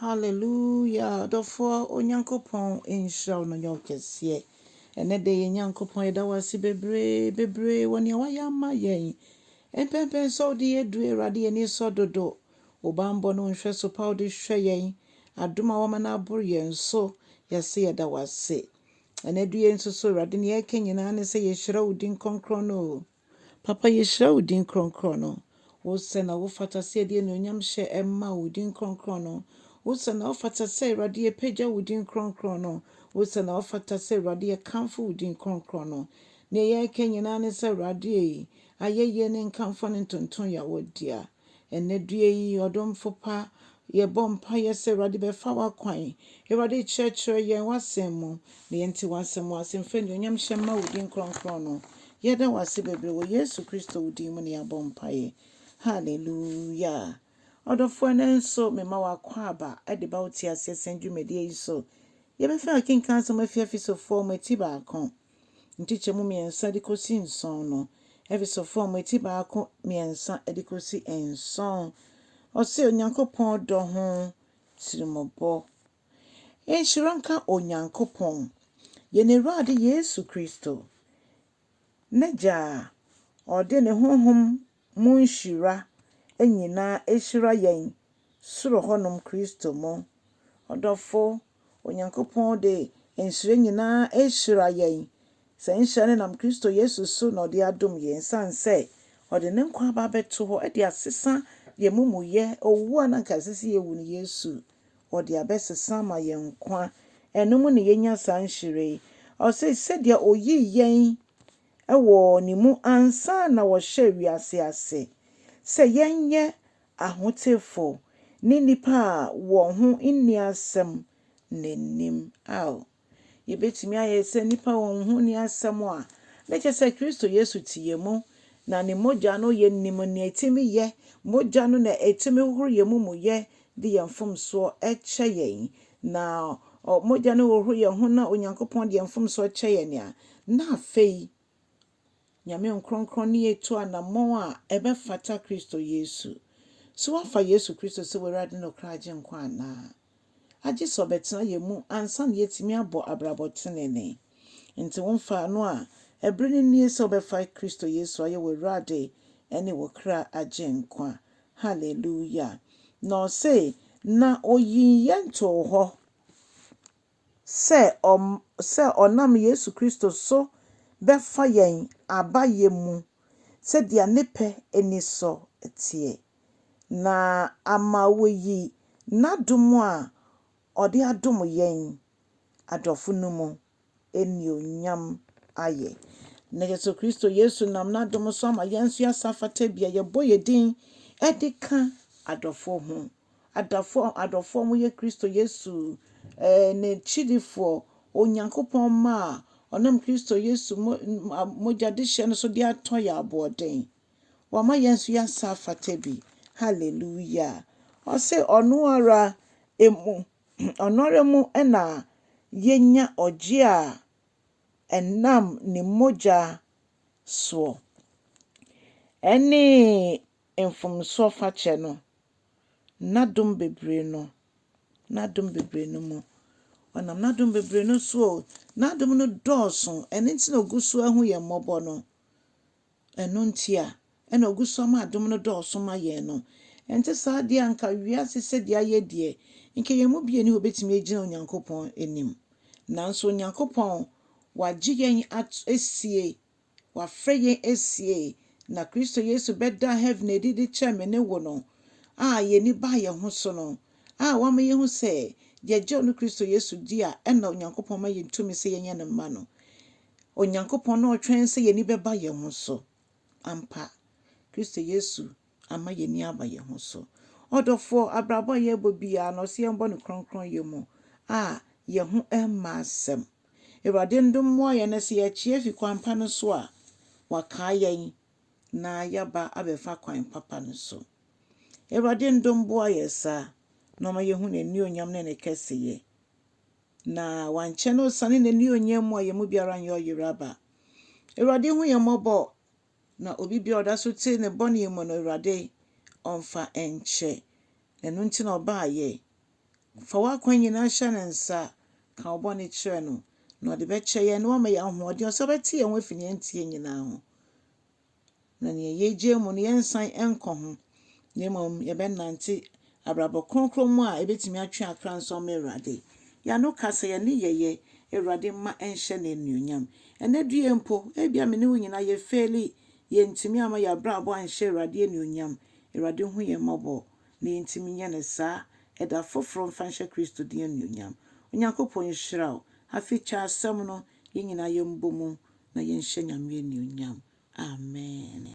Hallelujah. Therefore, Onyankopɔn nhyira no nyɛ ɔkɛseɛ. Ɛnɛ de Onyankopɔn yɛda wo ase bebree wɔ nea wayɛ ama yɛn. Ɛmpɛmpɛn sɛ wode yɛduru Awurade yɛni sɔ dodo. Wo bammɔ no nhwɛ so pa wode hwɛ yɛn. Adom a wɔma no aboro yɛn so. Yɛse yɛda wo ase. Ɛnɛ du yɛn nso so Awurade ne yɛka nyinaa ne sɛ yɛhyira wo din kronkron no. Papa yɛhyira wo din kronkron no. Wo sɛ na wofata sɛ yɛde anuonyam hyɛ ɛma wo din kronkron no. Wo sɛ na wofata sɛ Awurade yɛpagya wo din kronkron no. Wo sɛ na wofata sɛ Awurade yɛkamfo wo din kronkron no. Ne yɛka nyinaa ne sɛ Awurade ayɛyie ne nkamfo ne ntonton yɛ wo dea. Ɛnɛ du yi ɔdomfo pa yɛbɔ mpaeɛ sɛ Awurade bɛfa w'akwan. Awurade kyerɛkyerɛ yɛn w'asɛm mu. Na yɛnti w'asɛm mu asɛm fɛ anuonyam hyɛ ma wo din kronkron no. Yɛda w'ase bebree wɔ Yesu Kristo wo din mu ne yɛabɔ mpaeɛ. Hallelujah. Ɔdɔfoɔ no nso mema wakɔ aba de ba wo te aseɛ sɛn dwumadie yi so. Yɛbɛfa akenka asɛm afi Efesofoɔ mu ati baako. Ntikyɛmu mmiɛnsa de kɔsi nson no. Efesofoɔ mu ati baako mmiɛnsa de kɔsi nson. Ɔse Onyankopɔn dɔ ho tirimɔbɔ. Nhyira nka Onyankopɔn. Yɛn Awurade Yesu Kristo. N'agya ɔde ne honhom mu nhyira nyinaa ehyira yɛn soro hɔnom Kristo mu. Ɔdɔfo Onyankopɔn de nhyira nyinaa ehyira yɛn. Sɛ nhyira ne nam Kristo Yesu so na ɔde adom yɛn san sɛ ɔde ne nkwa aba bɛto hɔ de asesa yɛn mumuyɛ owuo a na nka sisi yɛwu no Yesu. Ɔde abɛsesa ama yɛn nkwa. Ɛno mu ne yɛnya saa nhyira yi. Ɔsɛ sɛdeɛ oyii yɛn ɛwɔ ne mu ansa na wɔhyɛ wiase ase. Sɛ yɛnyɛ ahotefo ne nipa a wɔn ho nni asɛm n'anim. Yɛbɛtumi ayɛ sɛ nipa wɔn ho nni asɛm a na kyerɛ sɛ Kristo Yesu te yɛn mu na ne mogya no yɛ nim nea ɛtumi yɛ. Mogya no na ɛtumi hohoro yɛn mumuyɛ de yɛn mfomsoɔ ɛkyɛ yɛn. Na mogya no hohoro yɛn ho na Onyankopɔn de yɛn mfomsoɔ kyɛ yɛn a na afei Nyame nkronkron ne yɛtu anammɔn a ɛbɛfata Kristo Yesu. So wafa Yesu Kristo sɛ Awurade no kra agye nkwa anaa. Agye sɛ ɔbɛtena yɛn mu ansa na yɛtumi abɔ abrabɔtenene. Nti womfa no a ɛbere no nie sɛ ɔbɛfa Kristo Yesu ayɛ wɔ Awurade ɛne wɔ kra agye nkwa. Hallelujah. Na ɔse na oyi yɛn too hɔ sɛ ɔnam Yesu Kristo so bɛfa yɛn aba yɛn mu sɛdeɛ ne pɛ ani sɔ teɛ. Na ama woyi n'adom a ɔde adom yɛn adɔfo no mu anuonyam ayɛ. Na Yesu Kristo Yesu nam n'adom so ama yɛn nso yɛasa fata bia yɛbɔ yɛn din ɛde ka adɔfo ho. Adɔfo mo yɛ Kristo Yesu ne kyidifoɔ Onyankopɔn ma a ɔnam Kristo Yesu mogya de hyɛ no so de atɔ yɛ aboɔden. Wama yɛn nso yɛasa fata bi. Hallelujah. Ɔse ɔno ara mu ɛna yɛnya ɔgye a ɛnam ne mogya soɔ. Ɛne mfomsoɔ fakyɛ no. N'adom bebree no mu. Ɔnam n'adom bebree no so. N'adom no dɔɔso. Ɛno nti na ogu so ahu yɛn mmɔbɔ no. Ɛno nti a ɛna ogu so ama adom no dɔɔso ma yɛn no. Ɛnti saa deɛ anka wiase sɛdeɛ ayɛ deɛ nka yɛn mu bie ni wobɛtumi agyina Onyankopɔn anim. Nanso Onyankopɔn wagye yɛn asie. Wafrɛ yɛn asie. Na Kristo Yesu bɛda heaven edidi kyɛ me ne wo no. Yɛni ba yɛn ho so no. Wama yɛn ho sɛ yɛgye ɔno Kristo Yesu di a ɛna Onyankopɔn ma yɛn tumi sɛ yɛnyɛ ne mma no. Onyankopɔn na ɔtwɛn sɛ yɛni bɛba yɛn ho so. Ampa Kristo Yesu ama yɛni aba yɛn ho so. Ɔdɔfoɔ abrabɔ yɛbɔ biara na ɔse yɛmbɔ ne kronkron yɛ mu yɛn ho ɛmma asɛm. Awurade ndom mmoa yɛn sɛ yɛkyea fi kwan pa no so a wakae yɛn na yɛaba abɛfa kwan papa no so. Awurade ndom boa yɛ saa na ɔma yɛhu n'anuonyam ne ne kɛseyɛ. Na wankyɛ no sane n'anuonyam mu a yɛn mu biara nyɛ ɔyeraba. Awurade hu yɛn mmɔbɔ na obi bia ɔda so te ne bɔne mu no Awurade ɔmfa ɛnkyɛ. Ɛno nti na ɔbaayɛ fa w'akwan nyinaa hyɛ ne nsa ka wo bɔne kyerɛ no na ɔde bɛkyɛ yɛn na wama yɛn ahoɔden ɔsɛ ɔbɛte yɛn ho afi ne yɛntie nyinaa ho na nea yɛgye mu no yɛnsan nkɔ ho na mmom yɛbɛnante abrabɔ kronkron mu a ɛbɛtumi atwe akra nsɔm Awurade yɛano kasa yɛne yɛyɛ Awurade ma ɛnhyɛ no anuonyam ɛnɛ due mpo ebia me ne wo nyinaa yɛfeeli yɛntumi ama yɛabrabɔ anhyɛ Awurade anuonyam Awurade hu yɛn mmɔbɔ na yɛntumi nyɛ ne saa ɛda foforɔ mfa nhyɛ Kristo din anuonyam Onyankopɔn nhyira wo afikya asɛm no yɛn nyinaa yɛmbɔ mu na yɛnhyɛ Nyame anuonyam amen.